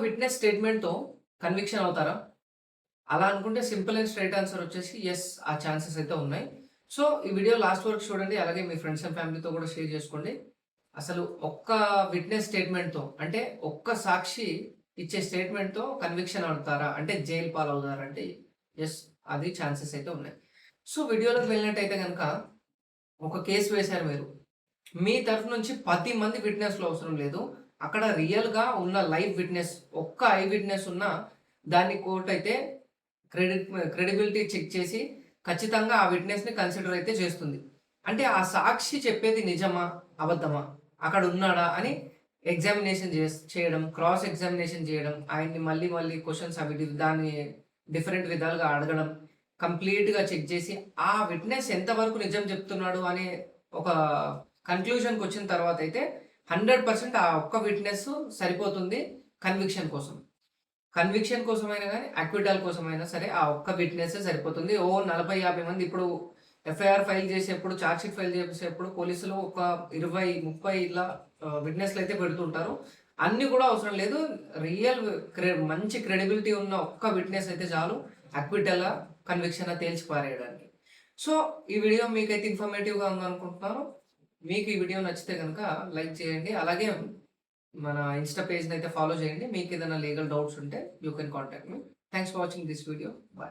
Witness స్టేట్‌మెంట్‌తో conviction అవుతారా? అలా అనుకుంటే సింపుల్ అండ్ స్ట్రెయిట్ ఆన్సర్ వచ్చేసి యెస్. ఆ ఛాన్సెస్ అయితే ఉన్నాయి. సో, ఈ వీడియో లాస్ట్ వరకు చూడండి. అలాగే మీ ఫ్రెండ్స్ అండ్ ఫ్యామిలీతో కూడా షేర్ చేసుకోండి. అసలు ఒక్క విట్‌నెస్ స్టేట్‌మెంట్‌తో అంటే ఒక్క సాక్షి ఇచ్చే స్టేట్‌మెంట్‌తో కన్విక్షన్ అవుతారా? అంటే జైలు పాలవుతారా? అంటే యెస్. అది ఛాన్సెస్ అయితే ఉన్నాయి. సో, వీడియోలోకి వెళ్ళినట్టయితే గనక ఒక కేస్ వేశారు మీరు. మీ తరఫు నుంచి 10 మంది విట్‌నెస్‌లు అవసరం లేదు. అక్కడ రియల్‌గా ఉన్న లైవ్ విట్‌నెస్ ఒక్క ఐ విట్‌నెస్ ఉన్నా దాన్ని కోర్టయితే క్రెడిబిలిటీ చెక్ చేసి ఖచ్చితంగా ఆ విట్‌నెస్‌ని కన్సిడర్ అయితే చేస్తుంది. అంటే ఆ సాక్షి చెప్పేది నిజమా? అబద్ధమా? అక్కడ ఉన్నాడా? అని ఎగ్జామినేషన్ చేయడం, క్రాస్ ఎగ్జామినేషన్ చేయడం, ఆయన్ని మళ్ళీ మళ్ళీ క్వెషన్స్ అవి దాన్ని డిఫరెంట్ విధాలుగా అడగడం, కంప్లీట్‌గా చెక్ చేసి ఆ విట్‌నెస్ ఎంతవరకు నిజం చెప్తున్నాడు అనే ఒక కన్‌క్లూజన్‌కొచ్చిన తర్వాతయితే 100% ఆ ఒక్క విట్‌నెస్ సరిపోతుంది కన్విక్షన్ కోసం. కన్విక్షన్ కోసమైనా గాని, అక్విటల్ కోసమైనా సరే ఆ ఒక్క విట్‌నెస్సే సరిపోతుంది. 40, 50 మంది ఇప్పుడు ఎఫ్ఐఆర్ ఫైల్ చేసేప్పుడు, చార్జ్ షీట్ ఫైల్ చేసేప్పుడు పోలీసులు ఒక 20, 30 ఇలా విట్‌నెస్‌లయితే పెడుతుంటారు. అన్ని కూడా అవసరం లేదు. రియల్ మంచి క్రెడిబిలిటీ ఉన్న ఒక్క విట్‌నెస్ అయితే చాలు అక్విటలా, కన్విక్షనా తేల్చి పారేయడానికి. సో, ఈ వీడియో మీకైతే ఇన్ఫర్మేటివ్‌గా ఉందనుకుంటున్నాను. మీకు ఈ వీడియో నచ్చితే గనుక లైక్ చేయండి. అలాగే మన ఇన్‌స్టా పేజ్‌నైతే ఫాలో చేయండి. మీకేదైనా లీగల్ డౌట్స్ ఉంటే you can contact me. Thanks for watching this video. By.